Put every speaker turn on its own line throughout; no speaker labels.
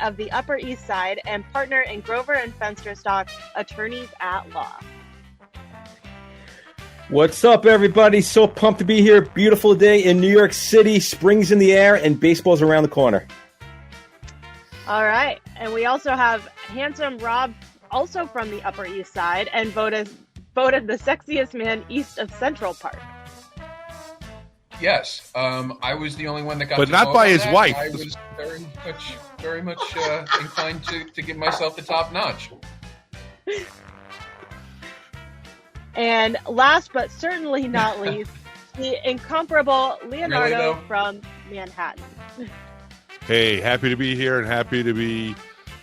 of the Upper East Side and partner in Grover and Fensterstock Attorneys at Law.
What's up, everybody? So pumped to be here. Beautiful day in New York City. Spring's in the air and baseball's around the corner.
All right. And we also have handsome Rob, also from the Upper East Side, and voted the sexiest man east of Central Park.
Yes, I was the only one that got
but
to
not
vote
by
on
his
that.
wife.
I was very much inclined to give myself the top notch.
And last but certainly not least, the incomparable Leonardo
Really,
from Manhattan.
Hey, happy to be here and happy to be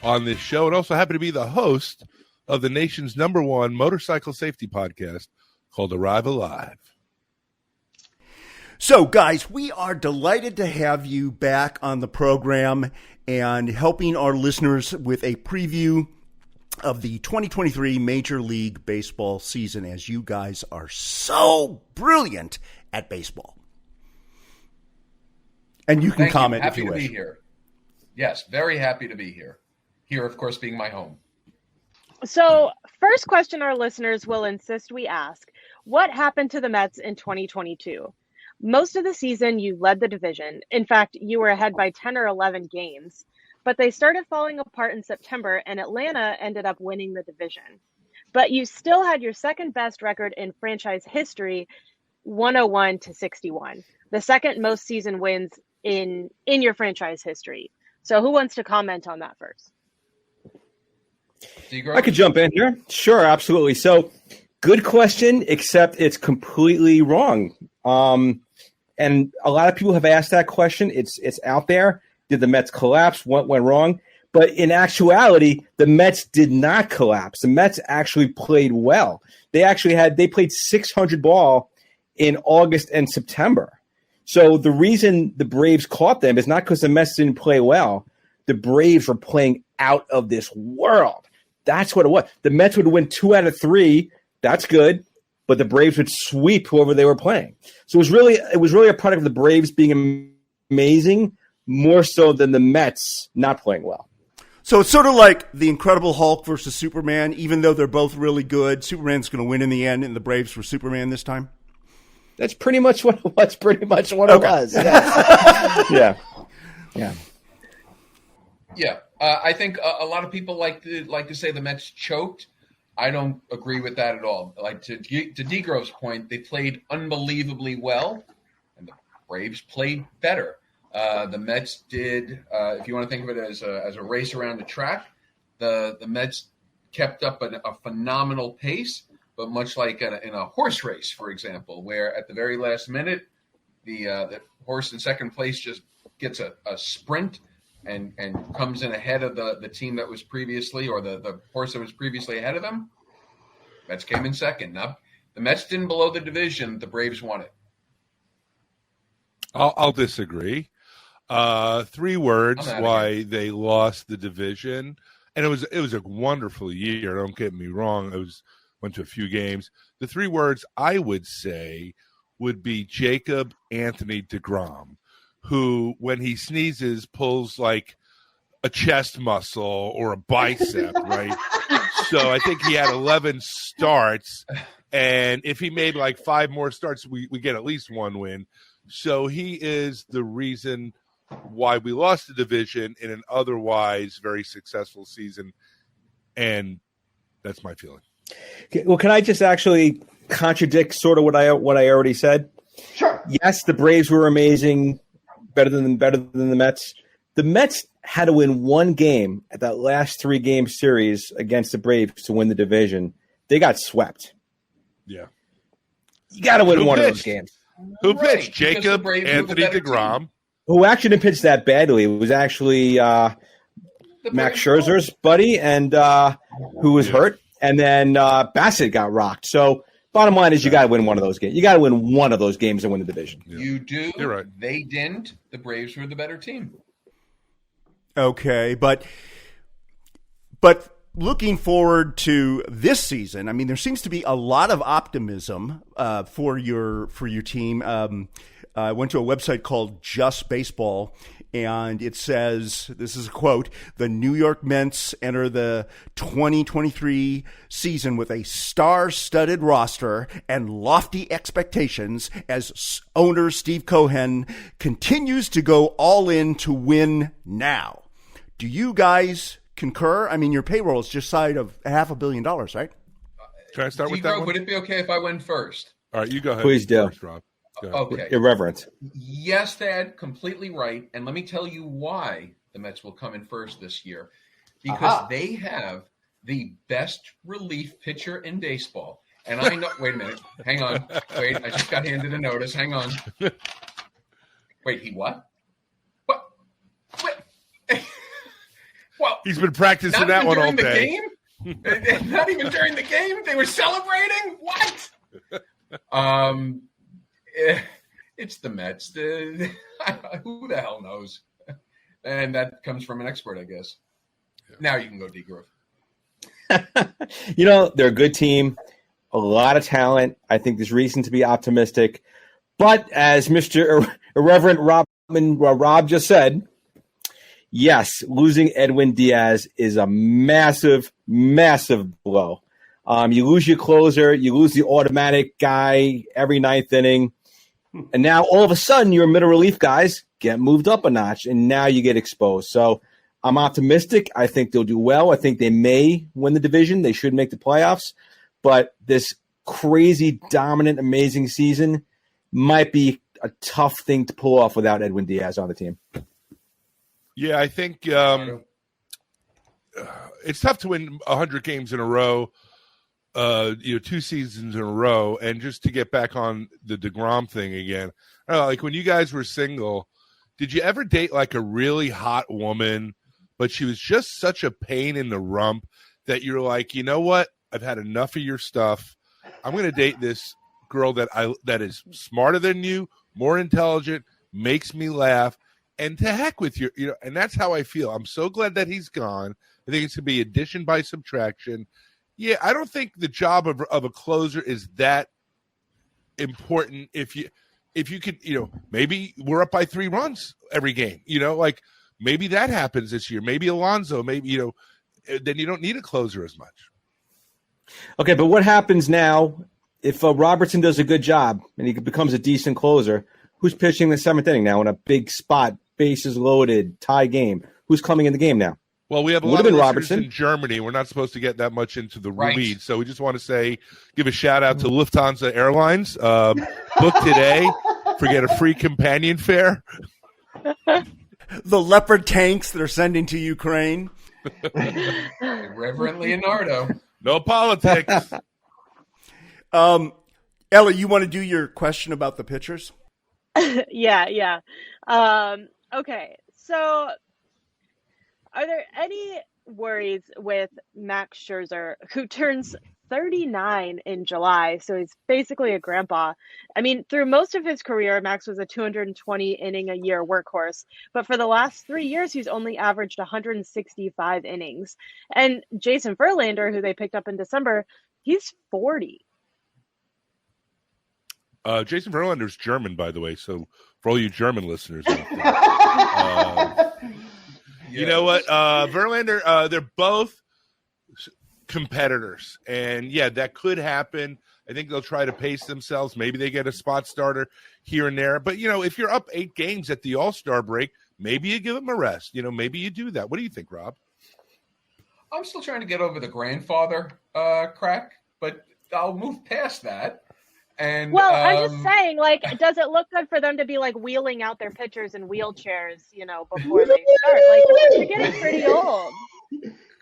on this show, and also happy to be the host of the nation's #1 motorcycle safety podcast called Arrive Alive.
So, guys, we are delighted to have you back on the program and helping our listeners with a preview of the 2023 Major League Baseball season, as you guys are so brilliant at baseball. And you can comment if you wish.
Happy to be here. Yes, very happy to be here. Here, of course, being my home.
So, first question our listeners will insist we ask, what happened to the Mets in 2022? Most of the season, you led the division. In fact, you were ahead by 10 or 11 games. But they started falling apart in September, and Atlanta ended up winning the division. But you still had your second best record in franchise history, 101-61, the second most season wins in your franchise history. So who wants to comment on that first?
I could jump in here. Sure, absolutely. So good question, except it's completely wrong. And a lot of people have asked that question. It's out there. Did the Mets collapse? What went wrong? But in actuality, the Mets did not collapse. The Mets actually played well. They played 600 ball in August and September. So the reason the Braves caught them is not because the Mets didn't play well. The Braves were playing out of this world. That's what it was. The Mets would win 2 out of 3. That's good. But the Braves would sweep whoever they were playing. So it was really a product of the Braves being amazing, more so than the Mets not playing well.
So it's sort of like the Incredible Hulk versus Superman. Even though they're both really good, Superman's going to win in the end, and the Braves were Superman this time.
That's pretty much what it was. Yes.
Yeah. I think a lot of people like to say the Mets choked. I don't agree with that at all. Like to DGrover's point, they played unbelievably well, and the Braves played better. The Mets did, if you want to think of it as a race around the track, the Mets kept up a phenomenal pace, but much like in a horse race, for example, where at the very last minute, the horse in second place just gets a sprint and comes in ahead of the team that was previously, or the horse that was previously ahead of them. Mets came in second. Now, the Mets didn't blow the division. The Braves won it.
I'll disagree. 3 words why they lost the division, and it was a wonderful year. Don't get me wrong. Went to a few games. The 3 words I would say would be Jacob Anthony deGrom, who, when he sneezes, pulls like a chest muscle or a bicep, right? So I think he had 11 starts, and if he made like 5 more starts, we get at least 1 win. So he is the reason why we lost the division in an otherwise very successful season, and that's my feeling.
Well, can I just actually contradict sort of what I already said?
Sure.
Yes, the Braves were amazing, better than the Mets. The Mets had to win 1 game at that last 3-game series against the Braves to win the division. They got swept.
Yeah.
You got to win one of those games.
Who pitched? Jacob Anthony deGrom.
Who actually didn't pitch that badly. It was actually Max Scherzer's buddy, and who was hurt. And then Bassett got rocked. So bottom line is you got to win one of those games. You got to win one of those games and win the division.
Yeah. You do.
You're right.
They didn't. The Braves were the better team.
Okay, but looking forward to this season, I mean, there seems to be a lot of optimism for your team. I went to a website called Just Baseball, And it says, this is a quote, the New York Mets enter the 2023 season with a star-studded roster and lofty expectations as owner Steve Cohen continues to go all in to win now. Do you guys concur? I mean, your payroll is just shy of $500 million, right?
Can I start with that one?
Would it be okay if I went first?
All right, you go ahead.
Please do.
First, Rob.
Okay.
Irreverent.
Yes, Dad, completely right. And let me tell you why the Mets will come in first this year. Because they have the best relief pitcher in baseball. And I know, wait a minute. Hang on. Wait, I just got handed a notice. Hang on. Wait, he what? What? Wait. Well,
he's been practicing that one all day.
Game? Not even during the game? They were celebrating? What? It's the Mets. Who the hell knows? And that comes from an expert, I guess. Yeah. Now you can go, DGrover.
They're a good team, a lot of talent. I think there's reason to be optimistic. But as Mr. Irreverent Rob just said, yes, losing Edwin Diaz is a massive, massive blow. You lose your closer, you lose the automatic guy every ninth inning, and now all of a sudden your middle relief guys get moved up a notch, and now you get exposed. So I'm optimistic. I think they'll do well. I think they may win the division. They should make the playoffs. But this crazy, dominant, amazing season might be a tough thing to pull off without Edwin Diaz on the team.
Yeah, I think it's tough to win 100 games in a row, 2 seasons in a row, and just to get back on the DeGrom thing again. I don't know, like when you guys were single, did you ever date like a really hot woman, but she was just such a pain in the rump that you're like, you know what? I've had enough of your stuff. I'm going to date this girl that is smarter than you, more intelligent, makes me laugh. And to heck with you, and that's how I feel. I'm so glad that he's gone. I think it's to be addition by subtraction. Yeah, I don't think the job of a closer is that important. If you could, maybe we're up by 3 runs every game. Like maybe that happens this year. Maybe Alonso. Maybe then you don't need a closer as much.
Okay, but what happens now if Robertson does a good job and he becomes a decent closer? Who's pitching the 7th inning now in a big spot, bases loaded, tie game? Who's coming in the game now?
Well, we have a lot of listeners in Germany. We're not supposed to get that much into the weeds, so we just want to give a shout out to Lufthansa Airlines. Book today, get a free companion fare.
The Leopard tanks that are sending to Ukraine.
Reverend Leonardo.
No politics.
Ella, you want to do your question about the pitchers?
Yeah. Okay, so are there any worries with Max Scherzer, who turns 39 in July, so he's basically a grandpa? I mean, through most of his career, Max was a 220-inning-a-year workhorse, but for the last 3 years, he's only averaged 165 innings. And Jason Verlander, who they picked up in December, he's 40.
Jason Verlander's German, by the way, so for all you German listeners out there. You know what? Verlander, they're both competitors. And, yeah, that could happen. I think they'll try to pace themselves. Maybe they get a spot starter here and there. But, if you're up 8 games at the All-Star break, maybe you give them a rest. Maybe you do that. What do you think, Rob?
I'm still trying to get over the grandfather crack, but I'll move past that. And
I'm just saying, does it look good for them to be wheeling out their pitchers in wheelchairs, before they start? They're getting pretty old.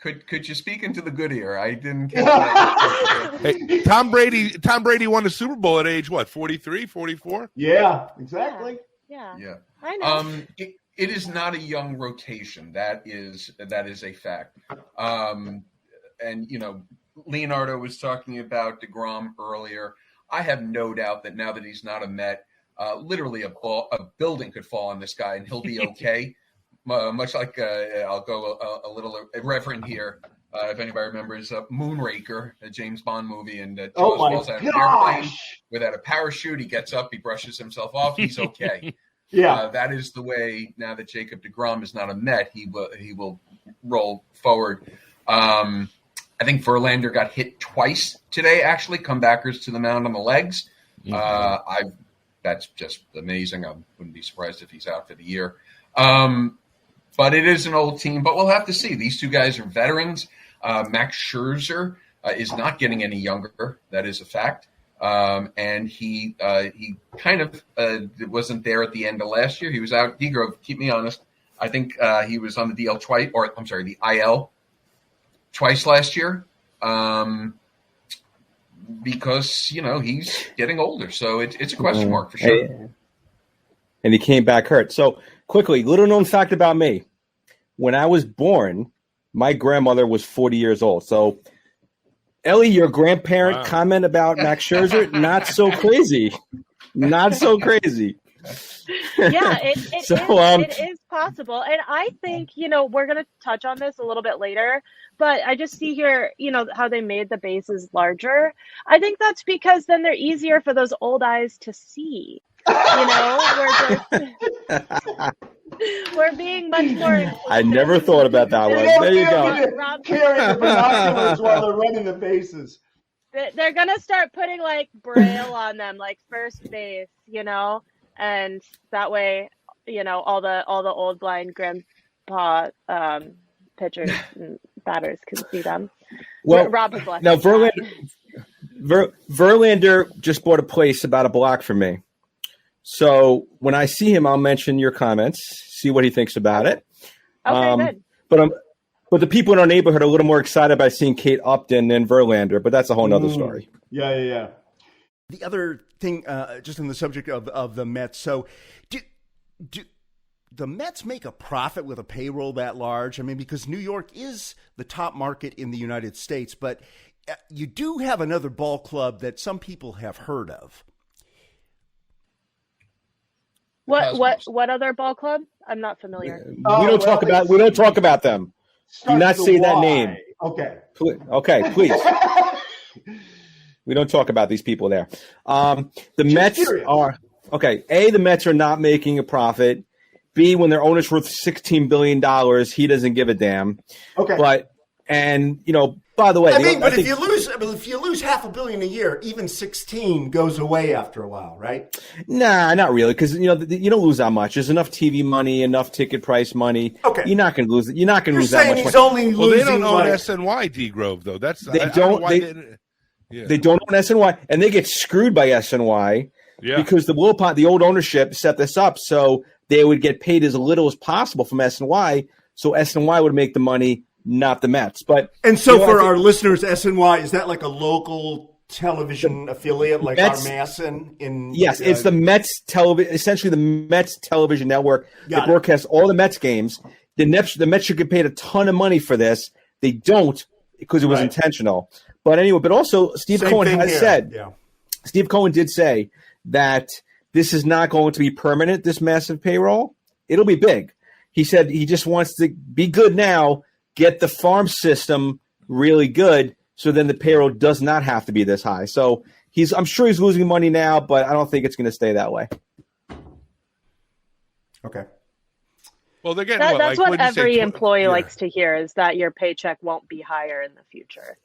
Could you speak into the good ear? I didn't catch that.
Hey, Tom Brady won the Super Bowl at age 43, 44?
Yeah, exactly.
Yeah.
I know. It is not a young rotation. That is a fact. And Leonardo was talking about DeGrom earlier. I have no doubt that now that he's not a Met, literally a building could fall on this guy and he'll be okay. Much like I'll go a little irreverent here. If anybody remembers Moonraker, a James Bond movie, and Jaws falls out of an airplane without a parachute. He gets up, he brushes himself off, he's okay. That is the way now that Jacob deGrom is not a Met, he will roll forward. I think Verlander got hit twice today, actually, comebackers to the mound on the legs. That's just amazing. I wouldn't be surprised if he's out for the year. But it is an old team, but we'll have to see. These two guys are veterans. Max Scherzer is not getting any younger. That is a fact. And he kind of wasn't there at the end of last year. He was out. DGrover, keep me honest. I think he was on the DL twice, the IL twice last year. Because, he's getting older. So it's a question mark for sure.
And he came back hurt. So quickly, little known fact about me. When I was born, my grandmother was 40 years old. So, Ellie, your grandparent comment about Max Scherzer, not so crazy. Not so crazy.
Yeah, it is possible. And I think, we're going to touch on this a little bit later, but I just see here, how they made the bases larger. I think that's because then they're easier for those old eyes to see. We're being much more inclusive.
I never thought about that one. There you go.
Carrying the binoculars while they're running the bases.
They're going to start putting Braille on them, like first base, and that way, all the old blind grandpa pitchers and batters can see them.
Well,
Rob has left.
Now Verlander just bought a place about a block from me. So when I see him, I'll mention your comments, see what he thinks about it.
Okay,
good. But the people in our neighborhood are a little more excited by seeing Kate Upton than Verlander, but that's a whole nother story.
Yeah. The other thing, just on the subject of the Mets, so do the Mets make a profit with a payroll that large? I mean, because New York is the top market in the United States, but you do have another ball club that some people have heard of.
What other ball club? I'm not familiar.
We don't talk about them. Do not say that name.
Okay,
please. We don't talk about these people there. The Mets are okay. A, the Mets are not making a profit. B, when their owner's worth $16 billion, he doesn't give a damn.
Okay.
By the way,
if you lose $500 million a year, even 16 goes away after a while, right?
Nah, not really, because you don't lose that much. There's enough TV money, enough ticket price money.
Okay,
you're not going to lose it. You're not going to lose that much.
He's only losing.
They don't own SNY, DGrover, though.
They don't own SNY, and they get screwed by SNY because the old ownership set this up so they would get paid as little as possible from SNY, so SNY would make the money, not the Mets. But
for our listeners, SNY, is that like a local television affiliate like our Masson in?
Yes, it's the Mets television, essentially the Mets television network that broadcasts all the Mets games. The Mets should get paid a ton of money for this. They don't because it was intentional. But anyway, but also Steve Cohen has said, Steve Cohen did say that this is not going to be permanent, this massive payroll. It'll be big. He said he just wants to be good now, get the farm system really good, so then the payroll does not have to be this high. So I'm sure he's losing money now, but I don't think it's going to stay that way.
Okay.
Well, they're getting
that's what every employee likes to hear, is that your paycheck won't be higher in the future.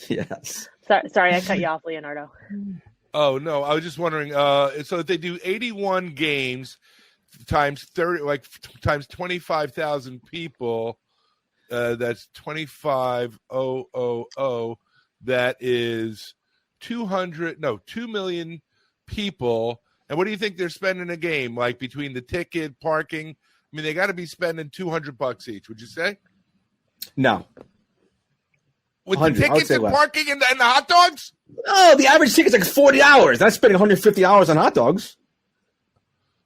Yes.
Sorry, I cut you off, Leonardo.
Oh, no, I was just wondering. So if they do 81 games times 30, times 25,000 people, that's 25,000. That is 2 million people. And what do you think they're spending a game, like between the ticket, parking? I mean, they got to be spending $200 each. Would you say?
No.
With the tickets and parking and the hot dogs?
Oh, the average ticket's like $40. That's spending $150 on hot dogs.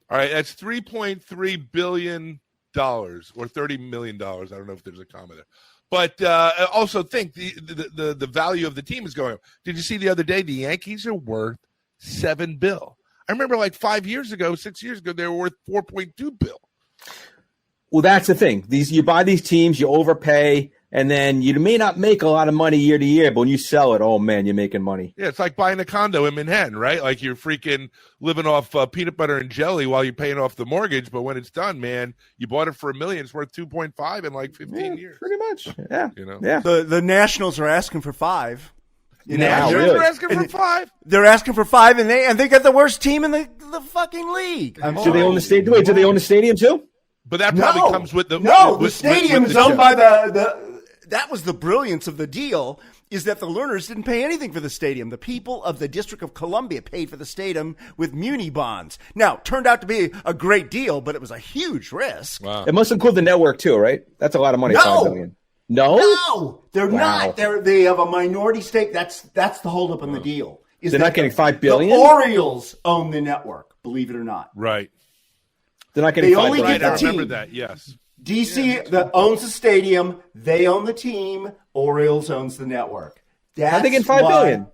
All right, that's $3.3 billion or $30 million. I don't know if there's a comma there. But also think the value of the team is going up. Did you see the other day the Yankees are worth $7 billion? I remember 6 years ago, they were worth $4.2 billion.
Well, that's the thing. You buy these teams, you overpay, And then you may not make a lot of money year to year, but when you sell it, oh man, you're making money.
Yeah, it's like buying a condo in Manhattan, right? Like you're freaking living off peanut butter and jelly while you're paying off the mortgage. But when it's done, man, you bought it for $1 million. It's worth 2.5 in like 15 years.
Pretty much. Yeah.
Yeah.
The Nationals are asking for 5.
They're asking for 5.
They're asking for 5, and they got the worst team in the fucking league.
Do they own the stadium? Wait, do they own the stadium too?
But that probably comes with the
the stadium is owned by the. That was the brilliance of the deal, is that the Lerners didn't pay anything for the stadium. The people of the District of Columbia paid for the stadium with muni bonds. Now, turned out to be a great deal, but it was a huge risk.
Wow.
It must include the network too, right? That's a lot of money.
No!
$5 billion. No,
they're not. They have a minority stake. That's the holdup in the deal.
They're not getting $5 billion.
The Orioles own the network, believe it or not.
Right.
They're not getting $5
only
billion.
get the
I remember
team.
that. Yes.
DC that owns the stadium, they own the team. Orioles owns the network.
How they getting $5 billion?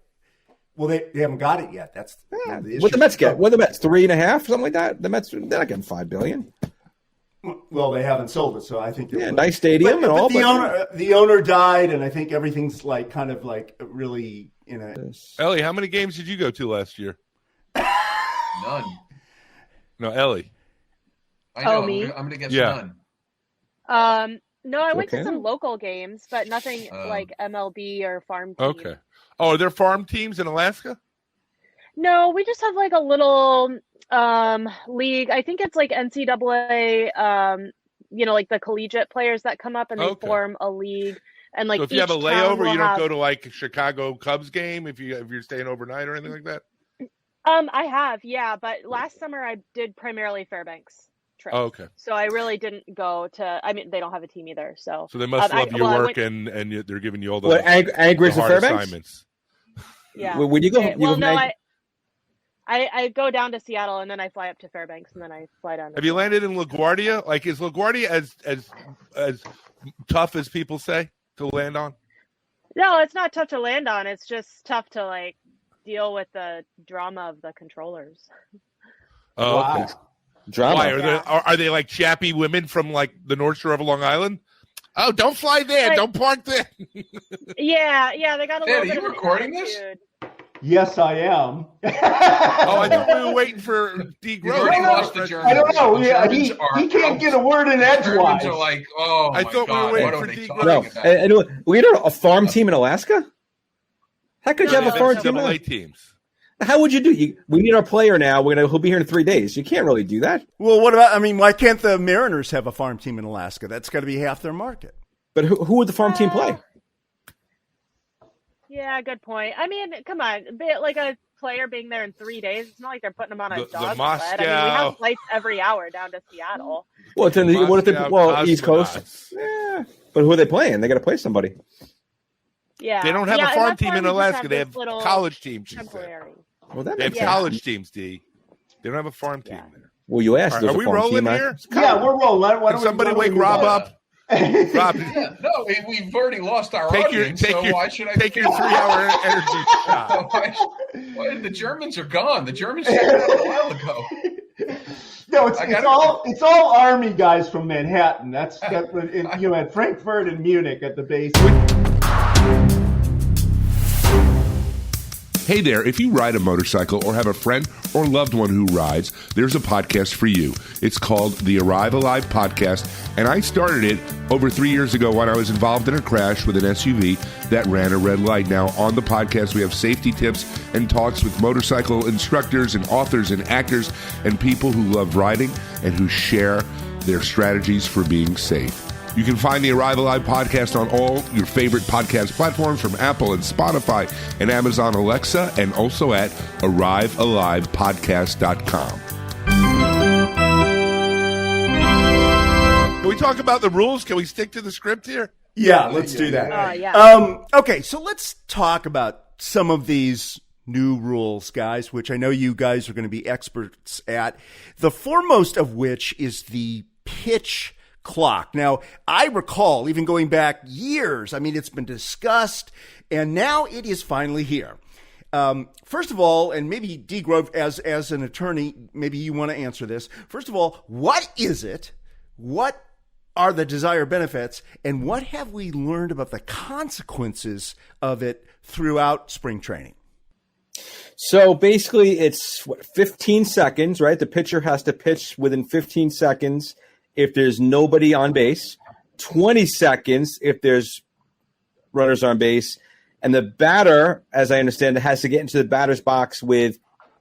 Well, they haven't got it yet. That's the issue.
What the Mets get? What the Mets? 3.5, something like that. The Mets, they're not getting $5 billion.
Well, they haven't sold it, so I think
nice stadium and all.
The owner died, and I think everything's like kind of like really in a.
Ellie, how many games did you go to last year?
None.
No, Ellie.
I know.
me?
I'm going to guess
Yeah.
none.
No, I went to
Okay.
some local games, but nothing like MLB or farm team.
Okay. Oh, are there farm teams in Alaska?
No, we just have like a little league. I think it's like NCAA, like the collegiate players that come up and they form a league. And like
So if you have a
each town
layover,
will
you don't
have-
go to like a Chicago Cubs game if you're staying overnight or anything like that?
I have, yeah, but last summer I did primarily Fairbanks trips.
Oh, okay.
So I really didn't go to. I mean, they don't have a team either. So
So they must love your
I
work
went-
and they're giving you all the,
What, Anchorage
the
to
hard
Fairbanks?
assignments.
yeah.
When you go,
Okay,
you
well,
go
no,
from
I go down to Seattle and then I fly up to Fairbanks and then I fly down.
Have you landed in LaGuardia? Like, is LaGuardia as tough as people say to land on?
No, it's not tough to land on. It's just tough to like deal with the drama of the controllers.
Oh,
Wow.
okay.
drama.
Why are they like chappy women from like the North Shore of Long Island? Oh, don't fly there!
Like-
Don't park there!
Yeah, they got a
Dad,
little
are
bit
you
of an
recording this?
attitude.
Yes, I am.
Oh, I thought we were waiting for
You've
DGrover.
already lost the Germans.
I don't know.
The
He
Germans are
can't
out.
get a word in
The Germans
edgewise.
are like, oh
I
my
thought we were
God,
waiting
what are
for
they
DGrover.
talking
No,
about?
and we don't a farm team in Alaska. How could you
No,
have a
no,
farm
no,
team?
no.
NCAA teams.
How would you do? We need our player now. He'll be here in 3 days. You can't really do that.
Well, what about? I mean, why can't the Mariners have a farm team in Alaska? That's got to be half their market.
But who would the farm team play?
Yeah, good point. I mean, come on, like a player being there in 3 days. It's not like they're putting them on a
The
dog sled.
Moscow.
I mean, we have flights every hour down to Seattle.
Well, it's in the, what if they,
Moscow
well, East Coast.
cosmonauts.
Yeah, but who are they playing? They got to play somebody.
Yeah,
They don't have
yeah,
a
and
farm
that's
team
why
in
we just
Alaska. They
this
have
little
college teams. She said.
temporary.
Well, that
They have
makes
Yeah.
college teams, D. They don't have a farm team
Yeah.
there.
Well, you asked.
Are
there's a
we
farm
rolling
team.
here?
Yeah, we're rolling. Why
Can
don't
somebody
we
wake
do
Rob
that?
up? Rob,
Yeah, no, we've already lost our
take your
audience, so why should I
take your 3-hour energy shot.
Why, the Germans are gone. The Germans figured it out a while ago.
No,
I gotta-
it's all Army guys from Manhattan. That's at Frankfurt and Munich at the base.
Hey there, if you ride a motorcycle or have a friend or loved one who rides, there's a podcast for you. It's called the Arrive Alive Podcast, and I started it over 3 years ago when I was involved in a crash with an SUV that ran a red light. Now, on the podcast, we have safety tips and talks with motorcycle instructors and authors and actors and people who love riding and who share their strategies for being safe. You can find the Arrive Alive podcast on all your favorite podcast platforms from Apple and Spotify and Amazon Alexa, and also at arrivealivepodcast.com.
Can we talk about the rules? Can we stick to the script here?
Yeah, let's do that.
Yeah.
Okay, so let's talk about some of these new rules, guys, which I know you guys are going to be experts at. The foremost of which is the pitch clock. Now, I recall, even going back years, I mean, it's been discussed, and now it is finally here. First of all, and maybe DGrover, as an attorney, maybe you want to answer this. First of all, what is it? What are the desired benefits, and what have we learned about the consequences of it throughout spring training?
So basically, it's 15 seconds, right? The pitcher has to pitch within 15 seconds if there's nobody on base, 20 seconds if there's runners on base, and the batter, as I understand it, has to get into the batter's box with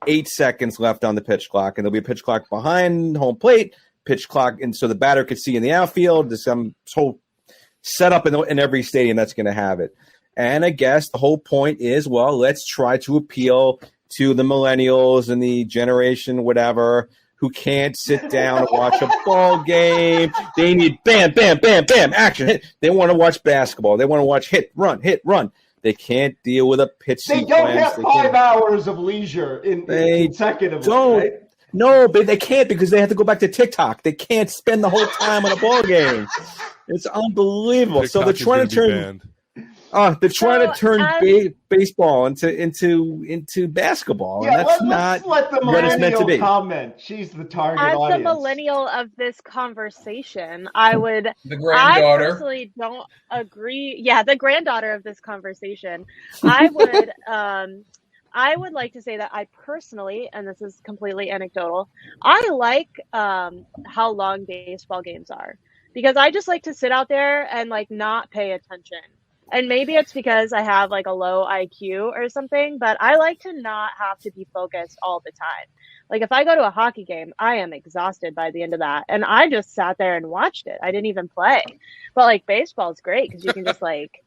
8 seconds left on the pitch clock, and there'll be a pitch clock behind home plate, pitch clock, and so the batter could see in the outfield. There's some whole setup in every stadium that's going to have it. And I guess the whole point is, well, let's try to appeal to the millennials and the generation whatever who can't sit down and watch a ball game. They need bam, bam, bam, bam, action, hit. They want to watch basketball. They want to watch hit, run, hit, run. They can't deal with a pitch sequence.
They don't have 5 hours of leisure consecutively.
Don't.
Right?
No, but they can't because they have to go back to TikTok. They can't spend the whole time on a ball game. It's unbelievable.
TikTok
so they're trying to turn. They're trying to turn baseball into basketball, and that's not
let the
what it's meant to be.
Comment. She's the target audience.
As the millennial of this conversation, I personally don't agree. Yeah, the granddaughter of this conversation. I would like to say that I personally, and this is completely anecdotal, I like how long baseball games are because I just like to sit out there and like not pay attention. And maybe it's because I have like a low IQ or something, but I like to not have to be focused all the time. Like if I go to a hockey game, I am exhausted by the end of that. And I just sat there and watched it. I didn't even play. But like baseball is great because you can just like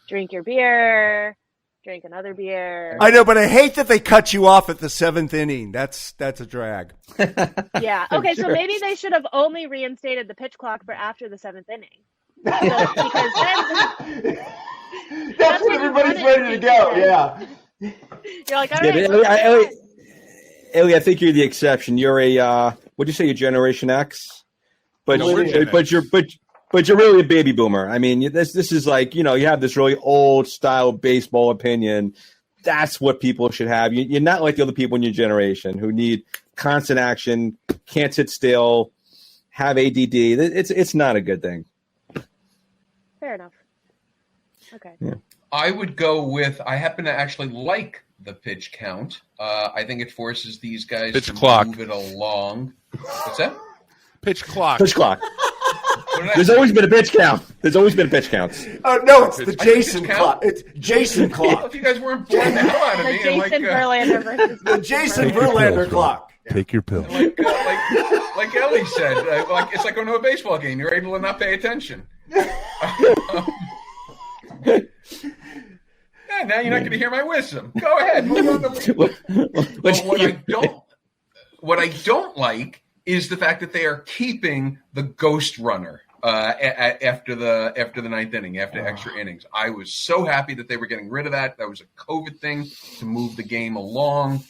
drink your beer, drink another beer.
I know, but I hate that they cut you off at the 7th inning. That's a drag.
Yeah. Okay,
Sure.
So maybe they should have only reinstated the pitch clock for after the 7th inning. Because then
that's when everybody's ready to go. Yeah.
You're like, all right.
Ellie, I think you're the exception. You're a what'd you say? You're Generation X, but you're really a baby boomer. I mean, this is like you have this really old style baseball opinion. That's what people should have. You're not like the other people in your generation who need constant action, can't sit still, have ADD. It's not a good thing.
Fair enough. Okay.
Yeah.
I would go with, I happen to actually like the pitch count. I think it forces these guys to move it along. What's that?
Pitch clock.
Pitch clock. There's always been a pitch count. There's always been pitch counts.
Oh, no, it's the Jason clock. It's Jason clock.
If you guys weren't boring the hell out of me.
Jason Verlander versus
the Jason Verlander clock.
Take your pill.
Like Ellie said, it's like going to a baseball game. You're able to not pay attention. Now you're not going to hear my wisdom. Go ahead. Move on what I don't like is the fact that they are keeping the ghost runner after the 9th inning, after extra innings. I was so happy that they were getting rid of that. That was a COVID thing to move the game along.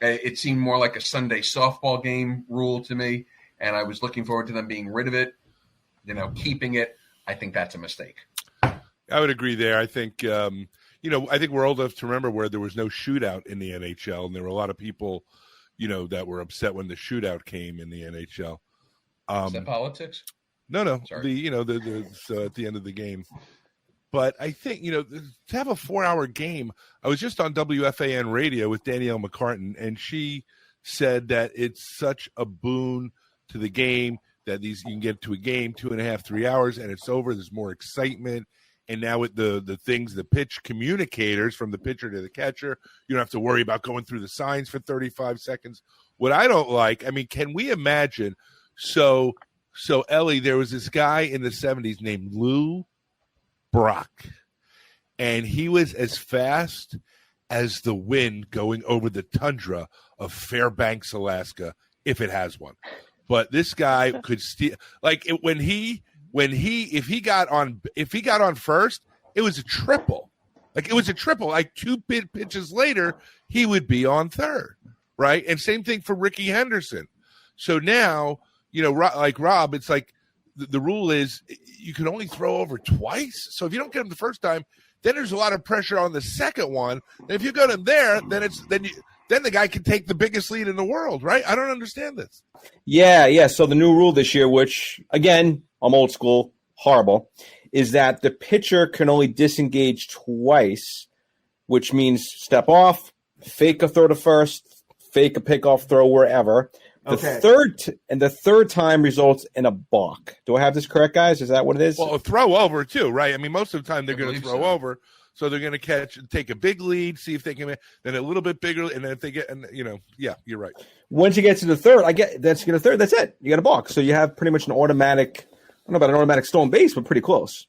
It seemed more like a Sunday softball game rule to me, and I was looking forward to them being rid of it. Keeping it, I think that's a mistake.
I would agree there. I think, I think we're old enough to remember where there was no shootout in the NHL, and there were a lot of people, that were upset when the shootout came in the NHL.
Is that politics?
No.
Sorry.
At the end of the game. But I think, to have a 4-hour game, I was just on WFAN radio with Danielle McCartan, and she said that it's such a boon to the game that you can get to a game 2.5, 3 hours, and it's over. There's more excitement. And now with the things, the pitch communicators from the pitcher to the catcher, you don't have to worry about going through the signs for 35 seconds. What I don't like, can we imagine? So Ellie, there was this guy in the 70s named Lou Brock, and he was as fast as the wind going over the tundra of Fairbanks, Alaska, if it has one. But this guy could steal. If he got on first, it was a triple. Like 2 pitches later, he would be on third, right? And same thing for Ricky Henderson. So now, like Rob, it's like the rule is you can only throw over twice. So if you don't get him the first time, then there's a lot of pressure on the second one. And if you got him there, then the guy can take the biggest lead in the world, right? I don't understand this.
Yeah. So the new rule this year, which again, I'm old school, horrible, is that the pitcher can only disengage twice, which means step off, fake a throw to first, fake a pickoff throw wherever. The third time results in a balk. Do I have this correct, guys? Is that what it is?
Well, a throw over too, right? I mean, most of the time they're going to throw over, so they're going to take a big lead, see if they can, then a little bit bigger, and then if they get, and you're right. Once
you get to the third, that's it. You got a balk, so you have pretty much an automatic. I don't know about an automatic stolen base, but pretty close.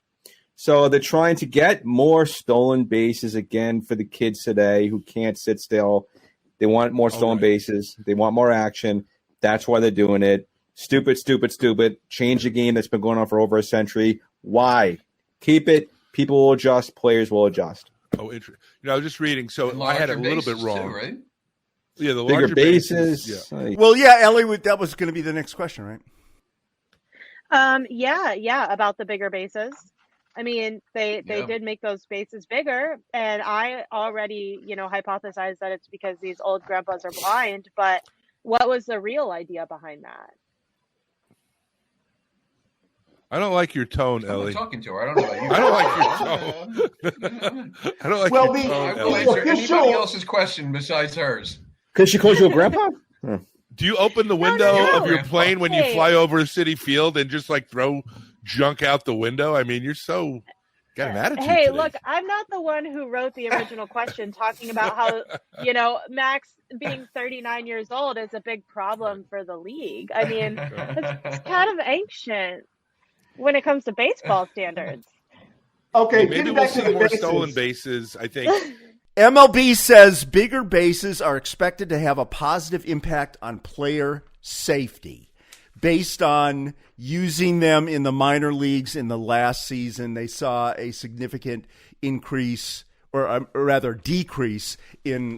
So they're trying to get more stolen bases again for the kids today who can't sit still. They want more stolen bases. They want more action. That's why they're doing it. Stupid. Change the game that's been going on for over a century. Why? Keep it. People will adjust. Players will adjust.
Oh, interesting. I was just reading. So I had it a little bit wrong.
Too, right?
Yeah, the
bigger
larger
bases.
Yeah.
Well, yeah, Ellie, that was going to be the next question, right?
Yeah, about the bigger bases. I mean, they did make those bases bigger, and I already, hypothesized that it's because these old grandpas are blind, but what was the real idea behind that?
I don't like your tone, Ellie.
I'm talking to her. I don't know about you.
I don't like your tone. I don't like your tone,
I will answer anybody else's question besides hers.
Because she calls you a grandpa?
Do you open the window of your plane when you fly over a city field and just throw junk out the window? I mean, you're so got an attitude.
Hey,
today.
look, I'm not the one who wrote the original question talking about how, Max being 39 years old is a big problem for the league. I mean, it's kind of ancient when it comes to baseball standards.
Okay,
maybe we'll see more stolen bases, I think.
MLB says bigger bases are expected to have a positive impact on player safety. Based on using them in the minor leagues in the last season, they saw a significant increase, or rather decrease, in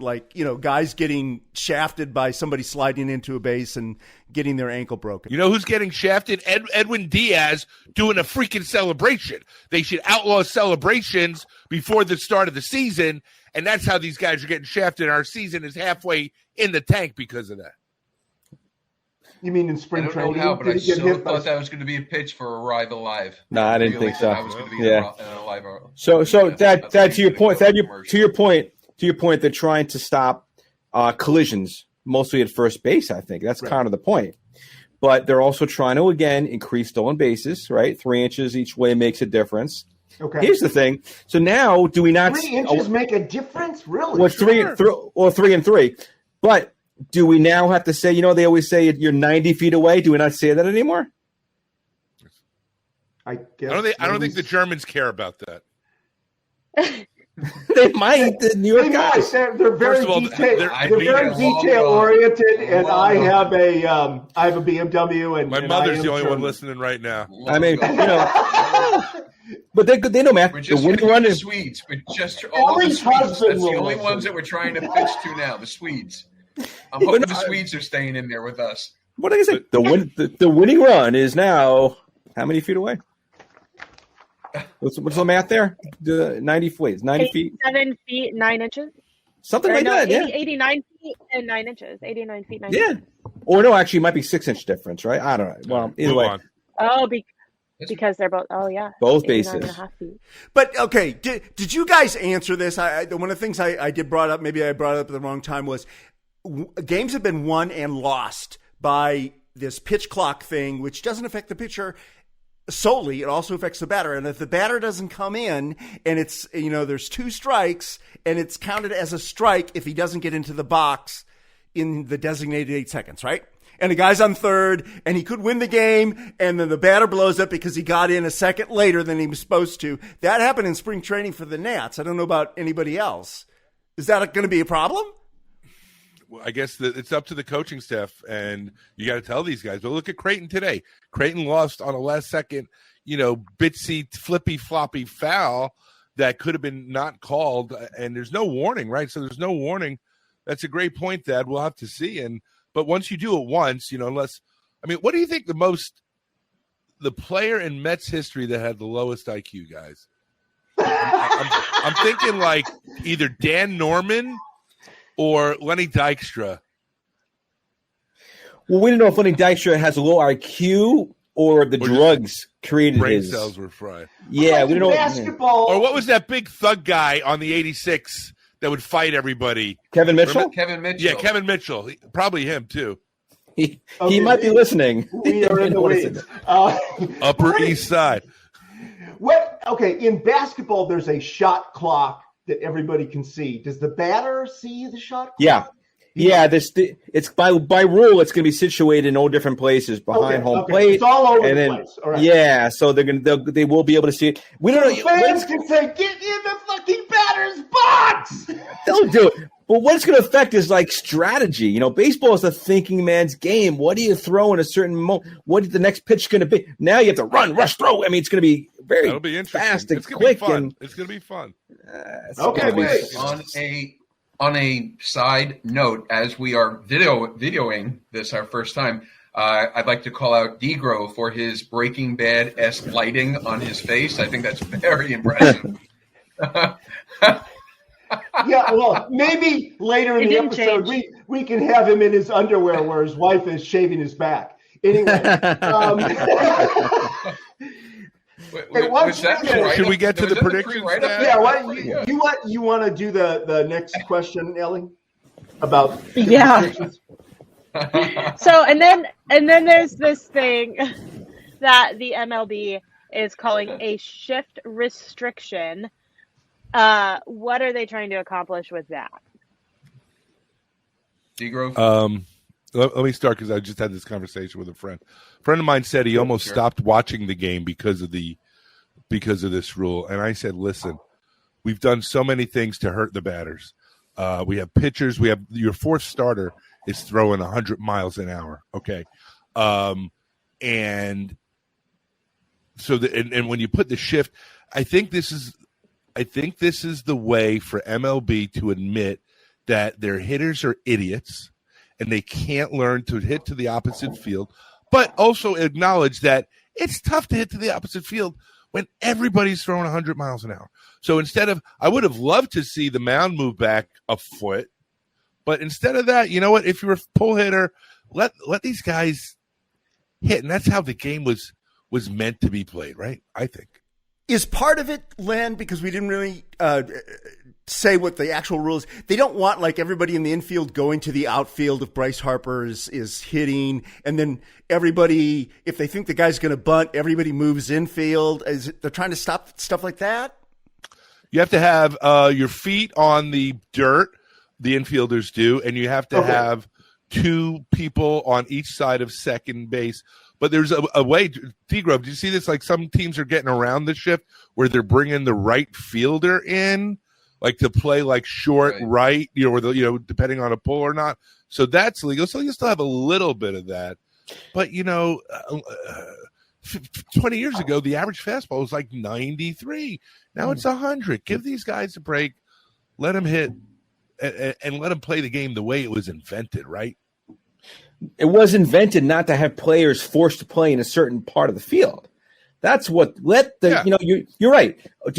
guys getting shafted by somebody sliding into a base and getting their ankle broken.
You know who's getting shafted? Edwin Diaz doing a freaking celebration. They should outlaw celebrations before the start of the season, and that's how these guys are getting shafted. Our season is halfway in the tank because of that.
You mean in spring training?
I don't know how, but I so thought that was going to be a pitch for Arrive Alive.
No, I didn't think so.
I was going to be Alive.
So that to your point, to your point, they're trying to stop collisions, mostly at first base. I think that's kind of the point. But they're also trying to again increase stolen bases. Right, 3 inches each way makes a difference. Okay. Here's the thing. So now, do we not?
3 inches make a difference, really?
Well, 3 and 3, but. Do we now have to say, they always say you're 90 feet away. Do we not say that anymore?
I guess.
I don't think the Germans care about that.
They might. The New York guys.
They're very detail oriented, and I have a BMW, and
my mother's the only one listening right now.
I mean, but they know, Matt.
The winning run is Swedes. We're just all the Swedes. That's the only ones that we're trying to pitch to now. The Swedes. I'm hoping the Swedes are staying in there with us.
What did I say? The winning run is now how many feet away? What's the math there? The 90 feet. 90 feet.
7 feet 9 inches.
Something like that.
89 feet and 9 inches. 89 feet 9 inches.
Or no, actually, it might be 6 inch difference, right? I don't know. Well, either way.
Oh, because they're both. Oh yeah.
Both bases.
But okay, did you guys answer this? One of the things I did brought up. Maybe I brought it up at the wrong time. Was games have been won and lost by this pitch clock thing, which doesn't affect the pitcher solely. It also affects the batter. And if the batter doesn't come in and it's, there's 2 strikes and it's counted as a strike if he doesn't get into the box in the designated 8 seconds, right? And the guy's on third and he could win the game and then the batter blows up because he got in a second later than he was supposed to. That happened in spring training for the Nats. I don't know about anybody else. Is that going to be a problem?
Well, I guess it's up to the coaching staff, and you got to tell these guys. But look at Creighton today. Creighton lost on a last-second, bitsy, flippy-floppy foul that could have been not called, and there's no warning, right? So there's no warning. That's a great point, Dad. We'll have to see. But once you do it once, unless – I mean, what do you think the most the player in Mets history that had the lowest IQ, guys. I'm thinking like either Dan Norman or Lenny Dykstra.
Well, we don't know if Lenny Dykstra has a low IQ or the drugs created
brain
his
cells were fried.
Yeah, we don't know.
Basketball.
Or what was that big thug guy on the '86 that would fight everybody?
Kevin Mitchell?
Remember Kevin Mitchell.
Yeah, Kevin Mitchell. Probably him too.
He might be listening.
We are in the weeds.
Upper East Side.
In basketball, there's a shot clock that everybody can see. Does the batter see the shot clock?
Yeah. It's by rule. It's going to be situated in all different places behind home plate.
It's all over the place. All right.
Yeah, so they will be able to see it. We don't know.
Fans can say, "Get in the fucking batter's box."
They'll do it. But what it's going to affect is like strategy. Baseball is a thinking man's game. What do you throw in a certain moment? What is the next pitch going to be? Now you have to run, rush, throw. I mean, it's going to be very fast and quick.
It's going to be fun.
On a side note, as we are videoing this our first time, I'd like to call out DGrover for his Breaking Bad-esque lighting on his face. I think that's very impressive.
Yeah, well, maybe later in the episode we can have him in his underwear where his wife is shaving his back. Anyway.
Should we get to the predictions?
You want to do the next question, Ellie? About
predictions? So and then there's this thing that the MLB is calling a shift restriction. What are they trying to accomplish with that?
DGrover?
Let me start because I just had this conversation with a friend. A friend of mine said he almost stopped watching the game because of this rule. And I said, listen, we've done so many things to hurt the batters. We have pitchers. We have your fourth starter is throwing 100 miles an hour. Okay. And so and when you put the shift, I think this is the way for MLB to admit that their hitters are idiots and they can't learn to hit to the opposite field, but also acknowledge that it's tough to hit to the opposite field when everybody's throwing 100 miles an hour. So I would have loved to see the mound move back a foot, but instead of that, you know what? If you're a pull hitter, let these guys hit, and that's how the game was meant to be played, right? I think.
Is part of it, Len, because we didn't really say what the actual rules. They don't want like everybody in the infield going to the outfield if Bryce Harper is hitting, and then everybody, if they think the guy's going to bunt, everybody moves infield. They're trying to stop stuff like that?
You have to have your feet on the dirt, the infielders do, and you have to have two people on each side of second base. But there's a way, DGrover, do you see this? Like some teams are getting around the shift where they're bringing the right fielder in, like to play like short right, depending on a pull or not. So that's legal. So you still have a little bit of that. But, 20 years ago, the average fastball was like 93. Now it's 100. Give these guys a break. Let them hit and let them play the game the way it was invented, right?
It was invented not to have players forced to play in a certain part of the field. That's what you're right.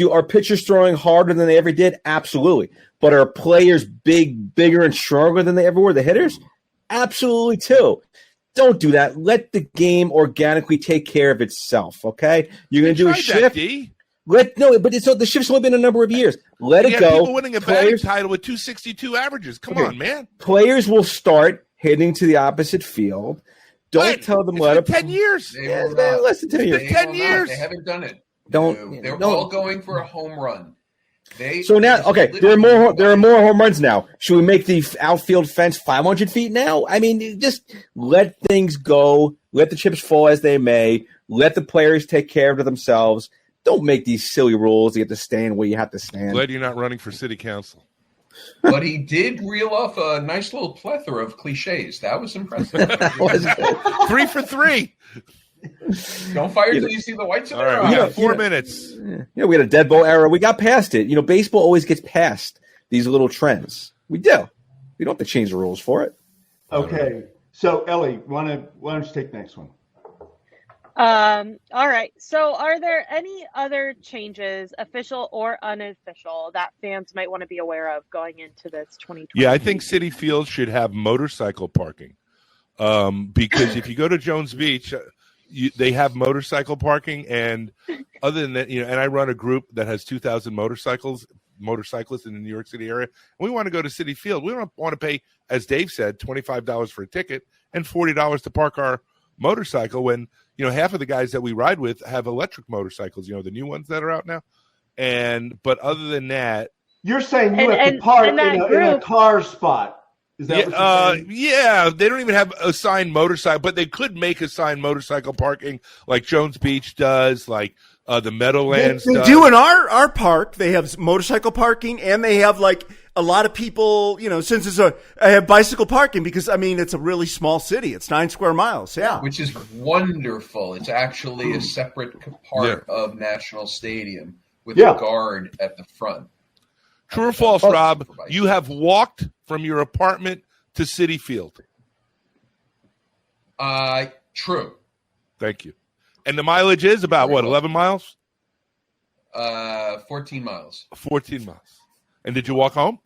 Are pitchers throwing harder than they ever did? Absolutely. But are players bigger and stronger than they ever were? The hitters? Absolutely too. Don't do that. Let the game organically take care of itself. Okay, you're going to do a shift. The shift's only been a number of years. Let it go.
People winning a batting title with 262 averages. Come on, man.
Players will start hitting to the opposite field. Don't tell them
let 10 years.
Less than 10 years.
10 years.
They haven't done it.
They're
all going for a home run.
There are more home runs now. Should we make the outfield fence 500 feet now? I mean, just let things go. Let the chips fall as they may. Let the players take care of themselves. Don't make these silly rules. You have to stand where you have to stand.
Glad you're not running for city council.
But he did reel off a nice little plethora of cliches. That was impressive.
3 for 3.
Don't fire till you see the whites in
All
their
right, we
eyes.
got 4 minutes.
We had a dead ball era. We got past it. Baseball always gets past these little trends. We do. We don't have to change the rules for it.
Okay. So, Ellie, why don't you take the next one?
All right. So are there any other changes, official or unofficial, that fans might want to be aware of going into this 2020?
Yeah, I think Citi Field should have motorcycle parking. Because if you go to Jones Beach, they have motorcycle parking, and other than that, and I run a group that has 2,000 motorcyclists in the New York City area. We want to go to Citi Field. We don't want to pay, as Dave said, $25 for a ticket and $40 to park our motorcycle when half of the guys that we ride with have electric motorcycles, the new ones that are out now. But other than that,
you're saying you have to park in a car spot. Is that what you're saying?
Yeah, they don't even have assigned motorcycle, but they could make assigned motorcycle parking like Jones Beach does, like the Meadowlands
they do in our park. They have motorcycle parking, and they have like a lot of people, since I have bicycle parking because, it's a really small city. It's 9 square miles. Yeah.
Which is wonderful. It's actually a separate part of National Stadium with a guard at the front.
True or false, Rob? You have walked from your apartment to Citi Field.
True.
Thank you. And the mileage is about 11 miles?
14 miles.
14 miles. And did you walk home?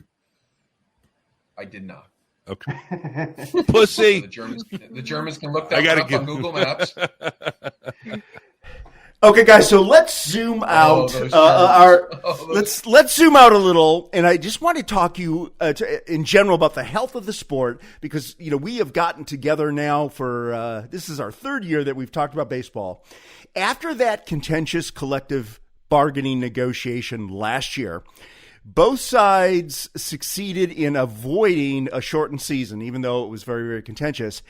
I did not.
Okay. Pussy.
So the Germans can look that up on Google Maps.
Okay, guys, so let's zoom out. Let's zoom out a little, and I just want to talk to you in general about the health of the sport because we have gotten together now for this is our third year that we've talked about baseball. After that contentious collective bargaining negotiation last year, both sides succeeded in avoiding a shortened season, even though it was very, very contentious.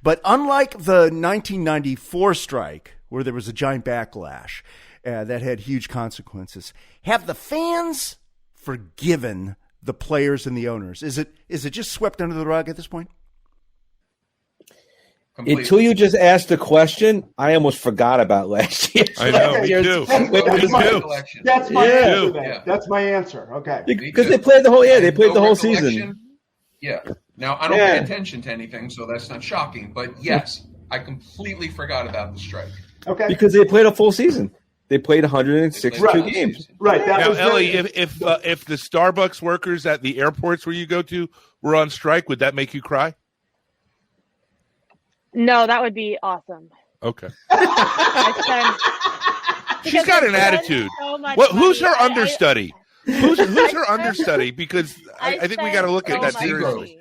But unlike the 1994 strike, where there was a giant backlash that had huge consequences, have the fans forgiven the players and the owners? Is it just swept under the rug at this point?
Completely. Until you just asked the question, I almost forgot about last year.
I know, me too.
That's my answer. That's my answer. Okay.
Because they played the whole They played the whole season.
Yeah. Now, I don't pay attention to anything, so that's not shocking. But yes, I completely forgot about the strike.
Okay.
Because they played a full season. They played 162 games.
Right.
Now, Ellie, if the Starbucks workers at the airports where you go to were on strike, would that make you cry?
No, that would be awesome.
Okay. She's got an attitude. Who's her understudy? Who's her understudy? Because I think we got to look at that seriously.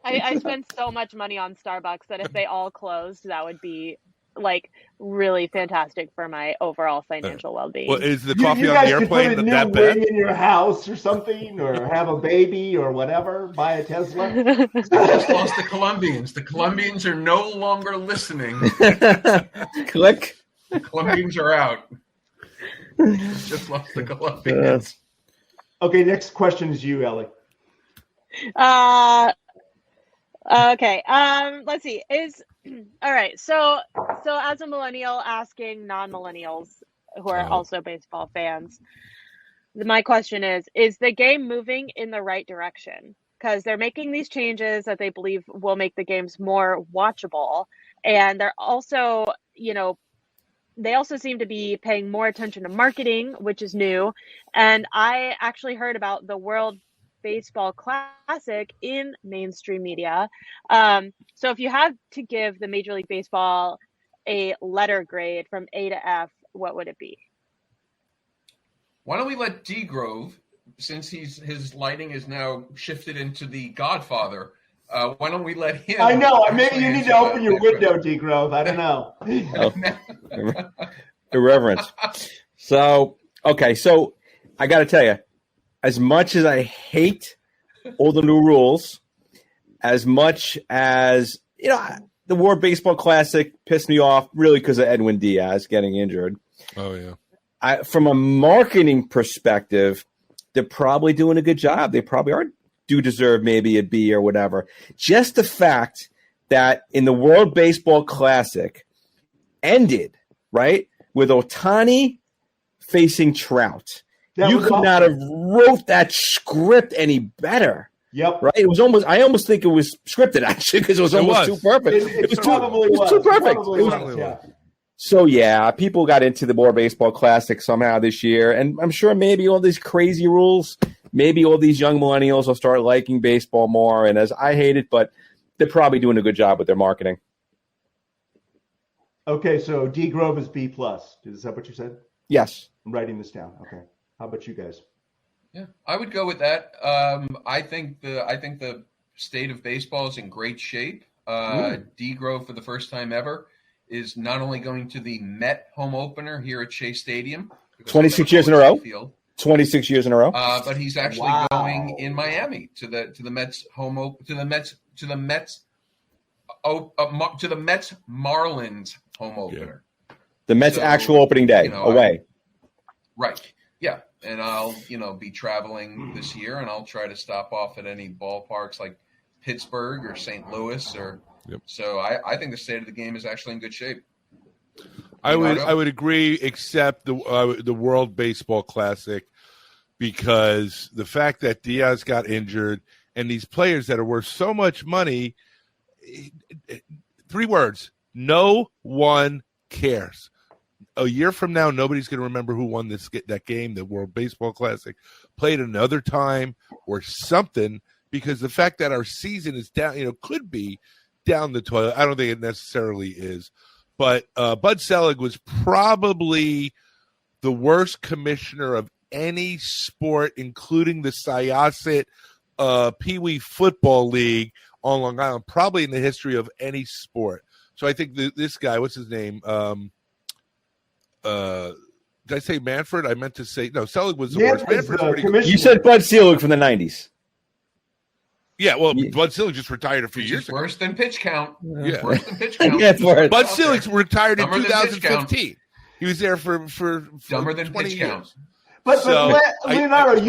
I spend so much money on Starbucks that if they all closed, that would be really fantastic for my overall financial well-being.
Well, is the coffee on the airplane that bad?
In your house or something, or have a baby or whatever, buy a Tesla.
Just lost the Colombians. The Colombians are no longer listening.
Click.
The Colombians are out. Just lost the Colombians.
Okay, next question is you, Ellie.
Okay. Let's see. All right. So as a millennial asking non-millennials who are also baseball fans, my question is the game moving in the right direction? Because they're making these changes that they believe will make the games more watchable. And they're also, they also seem to be paying more attention to marketing, which is new. And I actually heard about the World Baseball Classic in mainstream media. So if you had to give the Major League Baseball a letter grade from A to F, what would it be?
Why don't we let DGrover, since his lighting is now shifted into the Godfather, why don't we let him?
I know. Maybe you need to open your window, DGrover. I don't know.
Irreverence. So I got to tell you, as much as I hate all the new rules, as much as, the World Baseball Classic pissed me off really because of Edwin Diaz getting injured.
Oh, yeah.
From a marketing perspective, they're probably doing a good job. They probably do deserve maybe a B or whatever. Just the fact that in the World Baseball Classic ended, right, with Ohtani facing Trout. You could not have wrote that script any better.
Yep.
Right. It was almost. I almost think it was scripted actually because it was almost too perfect.
It was too perfect. Yeah.
So yeah, people got into the more baseball classic somehow this year, and I'm sure maybe all these crazy rules, maybe all these young millennials will start liking baseball more. And as I hate it, but they're probably doing a good job with their marketing.
Okay, so DGrover is B+. Is that what you said?
Yes.
I'm writing this down. Okay. How about you guys?
Yeah, I would go with that. I think the state of baseball is in great shape. DGrover for the first time ever is not only going to the Met home opener here at Shea Stadium,
26 years in a row. 26 years in a row.
But he's actually going in Miami to the Mets home to the Mets Marlins home opener.
The Mets actual opening day away.
Right. Yeah. And I'll, be traveling this year, and I'll try to stop off at any ballparks like Pittsburgh or St. Louis So I think the state of the game is actually in good shape.
I would agree, except the World Baseball Classic, because the fact that Diaz got injured and these players that are worth so much money, 3 words, no one cares. A year from now, nobody's going to remember who won that game, the World Baseball Classic, played another time or something, because the fact that our season is down, could be down the toilet. I don't think it necessarily is. But Bud Selig was probably the worst commissioner of any sport, including the Syosset Pee Wee Football League on Long Island, probably in the history of any sport. So I think this guy, what's his name? Did I say Manfred? I meant to say no. Selig was the worst. Manfred's pretty good.
You said Bud Selig from the 90s.
Yeah, well, Bud Selig just retired a few years ago.
Worse than pitch count.
Yeah,
worse than pitch count.
Bud Selig retired in 2015. He was there for
dumber than
20
pitch
years.
count.
But Leonardo,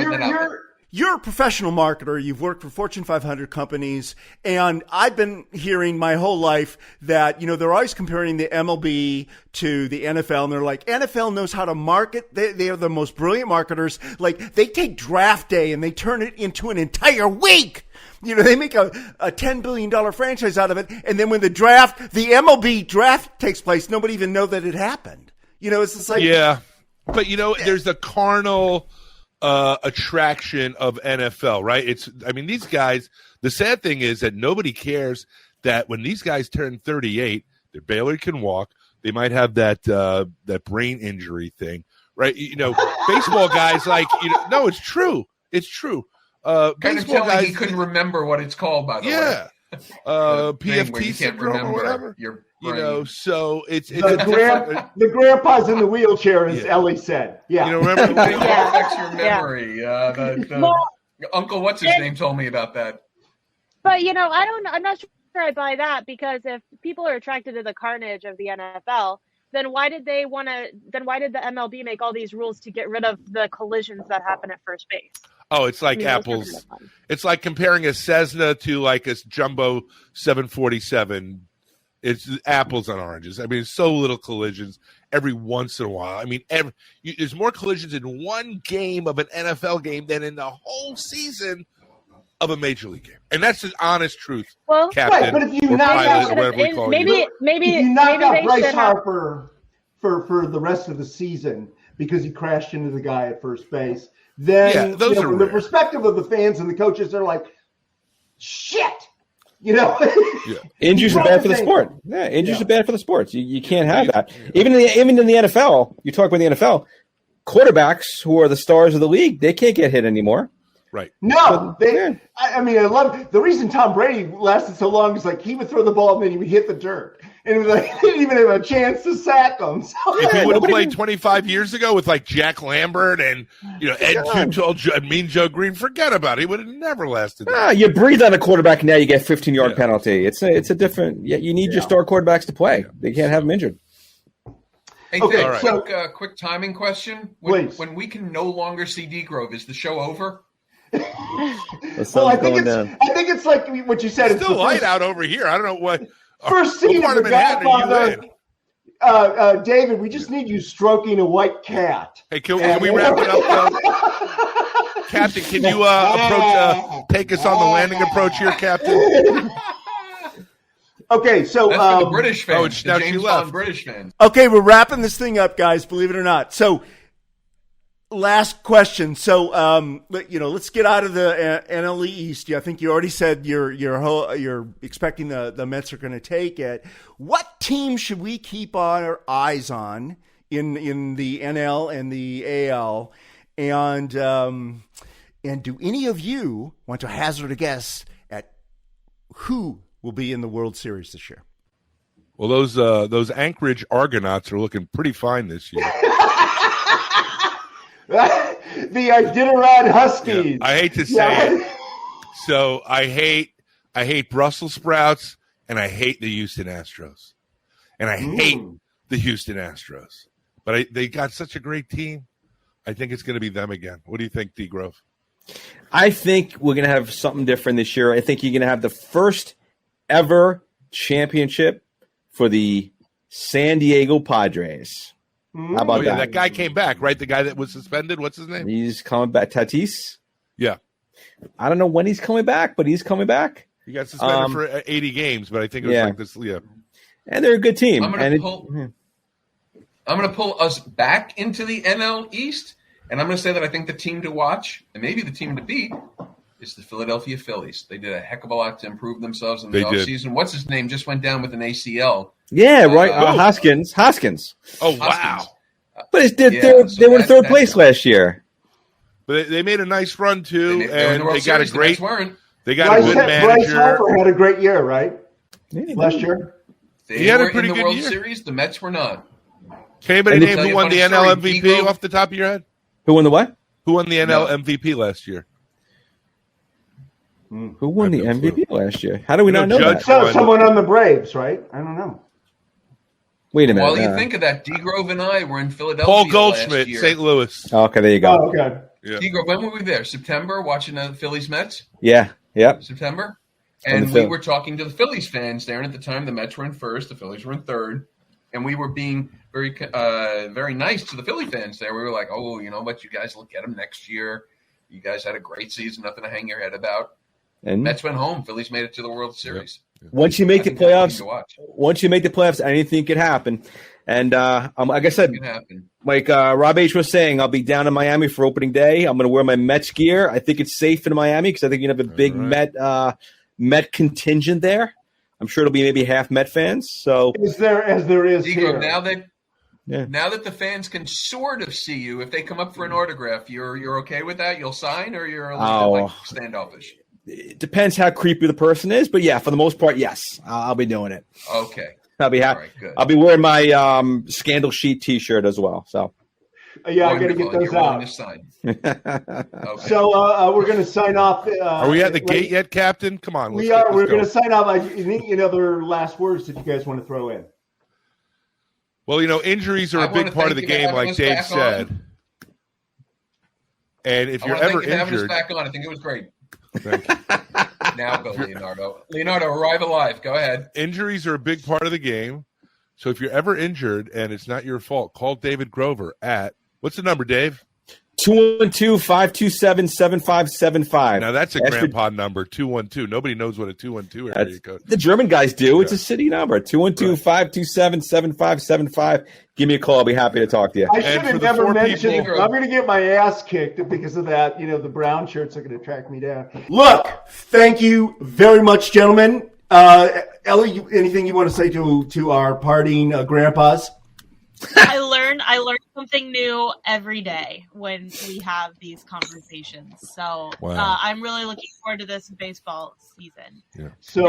you're a professional marketer. You've worked for Fortune 500 companies, and I've been hearing my whole life that, they're always comparing the MLB to the NFL, and they're like, NFL knows how to market. They are the most brilliant marketers. Like, they take draft day and they turn it into an entire week. They make a $10 billion franchise out of it, and then when the MLB draft takes place, nobody even know that it happened. It's just like...
Yeah, but, there's the carnal... attraction of NFL, right? These guys, the sad thing is that nobody cares that when these guys turn 38, they barely can walk. They might have that brain injury thing, right? Baseball guys no, it's true. It's true.
Baseball guys, he couldn't remember what it's called, by the way.
Yeah. PFT syndrome or whatever. So it's
the grandpa's in the wheelchair, as Ellie said. Yeah,
remember it affects your memory. Uncle, what's his name, told me about that.
But I'm not sure I buy that, because if people are attracted to the carnage of the NFL, then why did the MLB make all these rules to get rid of the collisions that happen at first base?
Oh, it's like apples. It's like comparing a Cessna to like a jumbo 747. It's apples and oranges. It's so little collisions every once in a while. There's more collisions in one game of an NFL game than in the whole season of a major league game, and that's the honest truth.
Well,
Captain,
right, but if you knock out Bryce Harper for the rest of the season because he crashed into the guy at first base, then from the perspective of the fans and the coaches, they're like, shit.
Injuries are bad for the sport. Yeah, injuries are bad for the sports. You can't have that. Even in the NFL, you talk about the NFL, quarterbacks who are the stars of the league, they can't get hit anymore.
Right.
No, I love the reason Tom Brady lasted so long is like he would throw the ball and then he would hit the dirt. And it was like he didn't even have a chance to sack them. So,
if he would have played 25 years ago with like Jack Lambert and Ed Tuttle, Mean Joe Green, forget about it. He would have never lasted.
You breathe on a quarterback now, you get 15-yard penalty. It's a different. You need your star quarterbacks to play. They can't have them injured.
Hey, Dave, quick timing question. When we can no longer see DGrover, is the show over?
Well, I think it's like what you said.
It's still light out over here. I don't know what.
First scene of The Godfather. David, we just need you stroking a white cat.
Hey, can we wrap it up, though? Captain, can you approach take us on the landing approach here, Captain?
Okay, so
that's for the British fans.
Oh, it's now
the
she
James
left.
Bond British fans.
Okay, we're wrapping this thing up, guys. Believe it or not. So, last question. So, let's get out of the NL East. I think you already said you're expecting the Mets are going to take it. What team should we keep our eyes on in the NL and the AL? And do any of you want to hazard a guess at who will be in the World Series this year?
Well, those Anchorage Argonauts are looking pretty fine this year.
The Iditarod Huskies.
Yeah, I hate to say it. So I hate Brussels sprouts, and I hate the Houston Astros, and I hate the Houston Astros. But they got such a great team. I think it's going to be them again. What do you think, DGrover?
I think we're going to have something different this year. I think you're going to have the first ever championship for the San Diego Padres. How about that?
That guy came back, right? The guy that was suspended. What's his name?
He's coming back. Tatis?
Yeah.
I don't know when he's coming back, but he's coming back.
He got suspended for 80 games, but I think it was like this. Yeah.
And they're a good team.
I'm going to pull us back into the NL East, and I'm going to say that I think the team to watch, and maybe the team to beat, is the Philadelphia Phillies. They did a heck of a lot to improve themselves in the offseason. What's his name? Just went down with an ACL.
Yeah, right. Hoskins.
Oh, wow.
But they were in third place last year.
But they made a nice run, too, and they got a great –
they got a good manager. Bryce Harper had a great year, right? Last year.
He had a pretty good World Series. The Mets were not.
Can anybody name who won the NL MVP off the top of your head?
Who won the what?
Who won the NL MVP last year?
Who won the MVP last year? How do we not know that?
Someone on the Braves, right? I don't know.
Wait a minute.
While you think of that, DGrover and I were in Philadelphia
Paul Goldschmidt, St. Louis.
Okay, there you go.
Oh, okay.
Yeah.
DGrover, when were we there? September, watching the Phillies Mets?
Yeah. Yep.
September? And we were talking to the Phillies fans there, and at the time the Mets were in first, the Phillies were in third, and we were being very very nice to the Philly fans there. We were like, oh, you know what, you guys look at them next year. You guys had a great season, nothing to hang your head about. And Mets went home. Phillies made it to the World Series.
Once you make the playoffs, anything could happen. And like I said, like Rob H. was saying, I'll be down in Miami for opening day. I'm going to wear my Mets gear. I think it's safe in Miami because I think you have a big Met contingent there. I'm sure it'll be maybe half Met fans. So
as there is here.
Now that the fans can sort of see you, if they come up for an autograph, you're okay with that? You'll sign, or you're a little bit standoffish?
It depends how creepy the person is, but yeah, for the most part, yes, I'll be doing it.
Okay,
I'll be happy.
Right, good.
I'll be wearing my Scandal Sheet T-shirt as well. So
yeah, I got to get those out.
Okay.
So we're going to sign off.
Are we at the gate yet, Captain? Come on,
we are. We're going to sign off. Any other last words that you guys want to throw in?
Well, injuries are a big part of the game, like Dave said. And if you're ever injured, having us
back on, I think it was great. Thank you. Now go, Leonardo. Leonardo, arrive alive. Go ahead.
Injuries are a big part of the game. So if you're ever injured and it's not your fault, call David Grover at – what's the number, Dave?
212-527-7575.
Now that's a grandpa number, 212. Nobody knows what a 212 area code is.
The German guys do. Yeah. It's a city number, 212-527-7575. Give me a call. I'll be happy to talk to you.
I should have never mentioned I'm going to get my ass kicked because of that. The brown shirts are going to track me down. Look, thank you very much, gentlemen. Ellie, anything you want to say to our partying grandpas?
I learn something new every day when we have these conversations. So I'm really looking forward to this baseball season.
Yeah.
So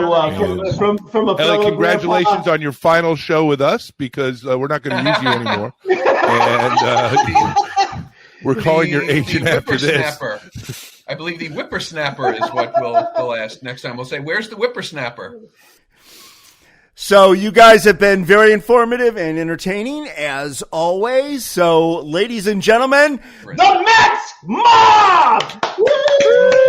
from a
Ellie, congratulations on your final show with us because we're not going to use you anymore. And we're calling your agent after this.
I believe the whippersnapper is what we'll ask next time. We'll say, "Where's the whippersnapper?"
So you guys have been very informative and entertaining as always. So, ladies and gentlemen, the Mets Mob! Woo!